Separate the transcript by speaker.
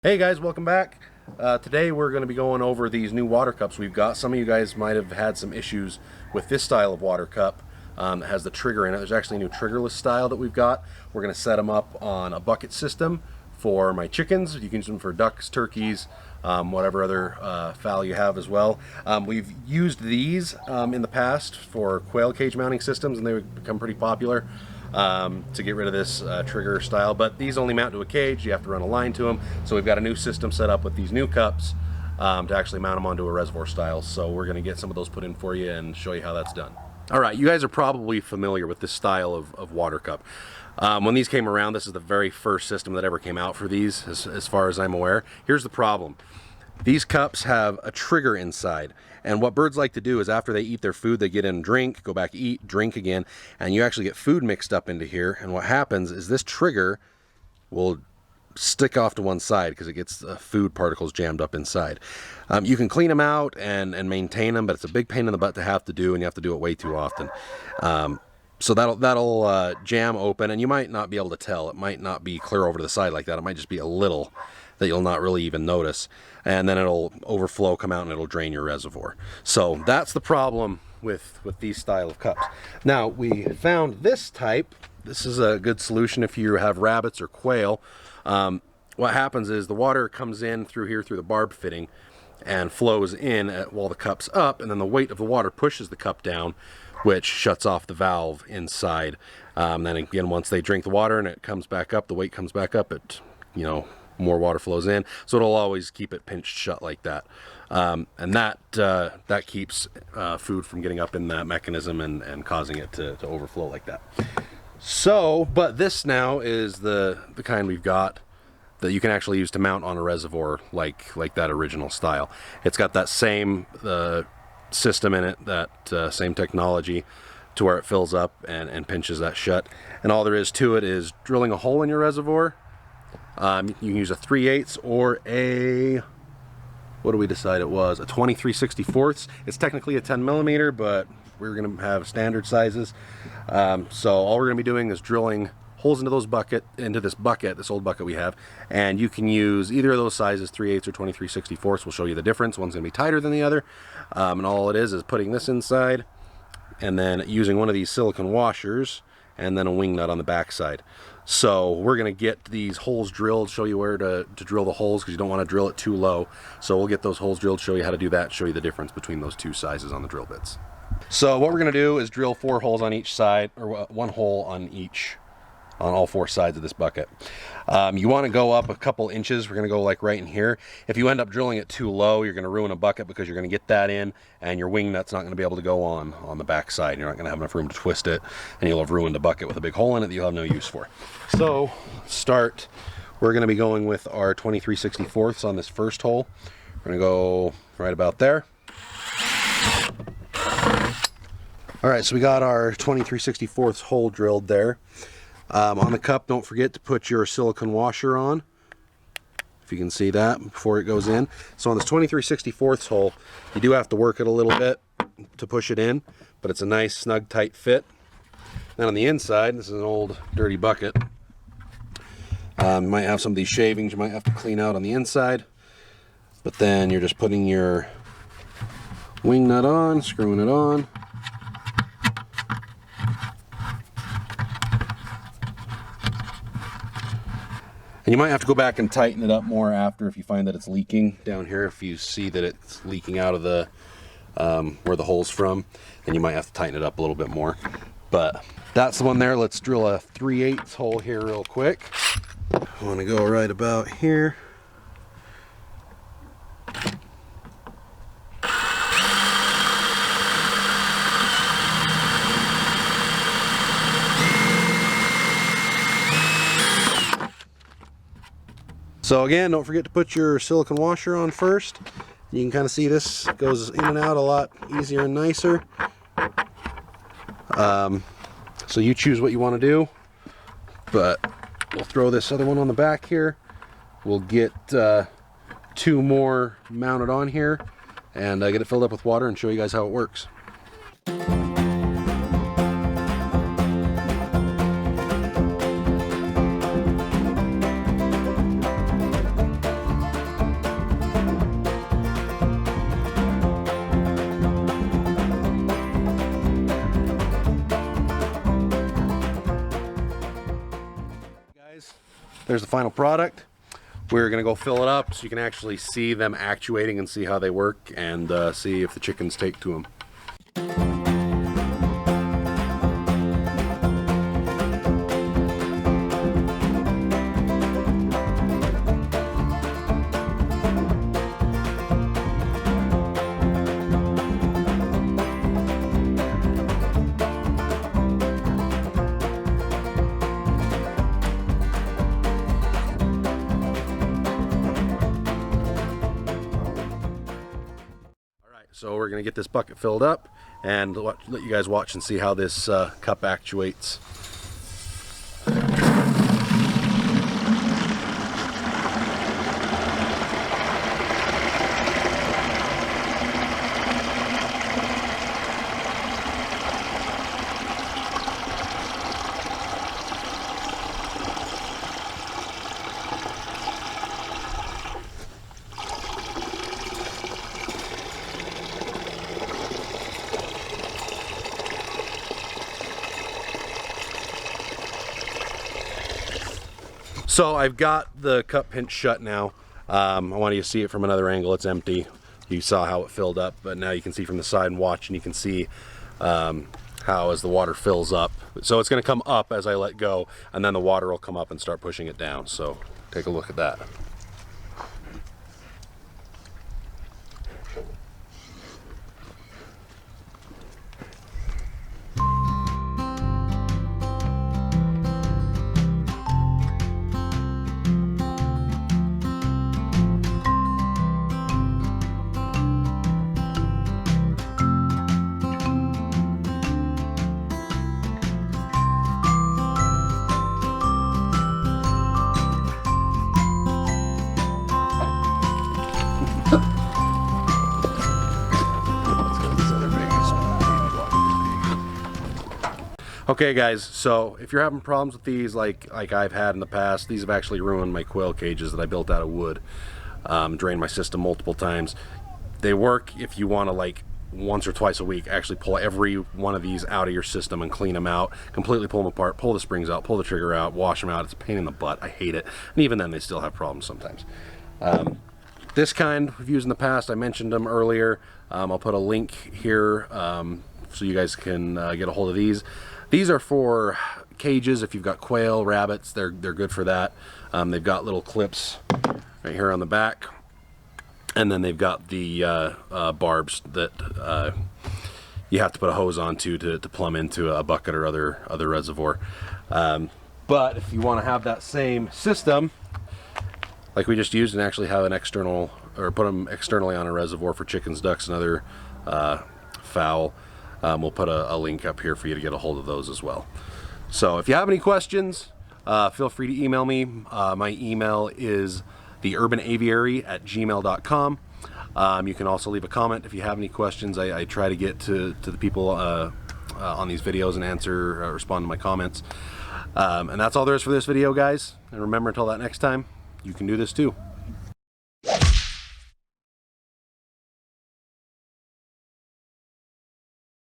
Speaker 1: Hey guys, welcome back. Today we're going to be going over these new water cups we've got. Some of you guys might have had some issues with this style of water cup that has the trigger in it. There's actually a new triggerless style that we've got. We're going to set them up on a bucket system for my chickens. You can use them for ducks, turkeys, whatever other fowl you have as well. We've used these in the past for quail cage mounting systems, and they've become pretty popular. To get rid of this trigger style, but these only mount to a cage. You have to run a line to them, so we've got a new system set up with these new cups to actually mount them onto a reservoir style. So we're going to get some of those put in for you and show you how that's done. Alright, you guys are probably familiar with this style of water cup. When these came around, this is the very first system that ever came out for these, as far as I'm aware. Here's the problem. These cups have a trigger inside, and what birds like to do is after they eat their food, they get in and drink, go back, eat, drink again, and you actually get food mixed up into here. And what happens is this trigger will stick off to one side because it gets food particles jammed up inside. You can clean them out and maintain them, but it's a big pain in the butt to have to do, and you have to do it way too often. So that'll jam open, and you might not be able to tell. It might not be clear over to the side like that. It might just be a little that you'll not really even notice, and then it'll overflow, come out, and it'll drain your reservoir. So that's the problem with these style of cups. Now, we found this type. This is a good solution if you have rabbits or quail. What happens is the water comes in through here, through the barb fitting, and flows in while the cup's up, and then the weight of the water pushes the cup down, which shuts off the valve inside. Then again, once they drink the water and it comes back up, the weight comes back up, more water flows in, so it'll always keep it pinched shut like that. And that keeps food from getting up in that mechanism and causing it to overflow like that. So, but this now is the kind we've got that you can actually use to mount on a reservoir like that original style. It's got that same system in it, that same technology, to where it fills up and pinches that shut. And all there is to it is drilling a hole in your reservoir. You can use a 3/8 or a, what do we decide it was? A 23/64. It's technically a 10 millimeter, but we're going to have standard sizes. So all we're going to be doing is drilling holes into this old bucket we have, and you can use either of those sizes, 3/8 or 23/64. We'll show you the difference. One's going to be tighter than the other, and all it is putting this inside, and then using one of these silicone washers, and then a wing nut on the back side. So we're going to get these holes drilled, show you where to drill the holes, because you don't want to drill it too low. So we'll get those holes drilled, show you how to do that, show you the difference between those two sizes on the drill bits. So what we're going to do is drill 4 holes on each side, or 1 hole on all 4 sides of this bucket. You want to go up a couple inches. We're going to go like right in here. If you end up drilling it too low, you're going to ruin a bucket, because you're going to get that in, and your wing nut's not going to be able to go on the back side. You're not going to have enough room to twist it, and you'll have ruined a bucket with a big hole in it that you'll have no use for. So we're going to be going with our 23/64 on this first hole. We're going to go right about there. All right, so we got our 23/64 hole drilled there. On the cup, don't forget to put your silicone washer on, if you can see that, before it goes in. So on this 23/64 hole, you do have to work it a little bit to push it in, but it's a nice, snug, tight fit. Then on the inside, this is an old, dirty bucket. You might have some of these shavings you might have to clean out on the inside, but then you're just putting your wing nut on, screwing it on. And you might have to go back and tighten it up more after if you find that it's leaking down here. If you see that it's leaking out of the where the hole's from, then you might have to tighten it up a little bit more. But that's the one there. Let's drill a 3/8 hole here real quick. I want to go right about here. So again, don't forget to put your silicone washer on first. You can kind of see this goes in and out a lot easier and nicer. So you choose what you want to do, but we'll throw this other one on the back here. We'll get 2 more mounted on here and get it filled up with water and show you guys how it works. there's the final product. We're gonna go fill it up so you can actually see them actuating and see how they work, and see if the chickens take to them. So we're going to get this bucket filled up and let you guys watch and see how this cup actuates. So I've got the cup pinch shut now. I want you to see it from another angle. It's empty. You saw how it filled up, but now you can see from the side and watch, and you can see how as the water fills up. So it's going to come up as I let go, and then the water will come up and start pushing it down. So take a look at that. Okay guys, so if you're having problems with these like I've had in the past, these have actually ruined my quail cages that I built out of wood. Drained my system multiple times. They work if you want to, like, once or twice a week actually pull every one of these out of your system and clean them out, completely pull them apart, pull the springs out, pull the trigger out, wash them out. It's a pain in the butt. I hate it. And even then they still have problems sometimes. This kind we've used in the past. I mentioned them earlier. I'll put a link here so you guys can get a hold of these. These are for cages. If you've got quail, rabbits, they're good for that. They've got little clips right here on the back, and then they've got the barbs that you have to put a hose onto to plumb into a bucket or other reservoir. But if you want to have that same system like we just used and actually have an external, or put them externally on a reservoir for chickens, ducks, and other fowl, we'll put a link up here for you to get a hold of those as well. So if you have any questions, feel free to email me. My email is theurban.aviary@gmail.com. You can also leave a comment if you have any questions. I try to get to the people on these videos and respond to my comments. And that's all there is for this video, guys. And remember, until that next time, you can do this too.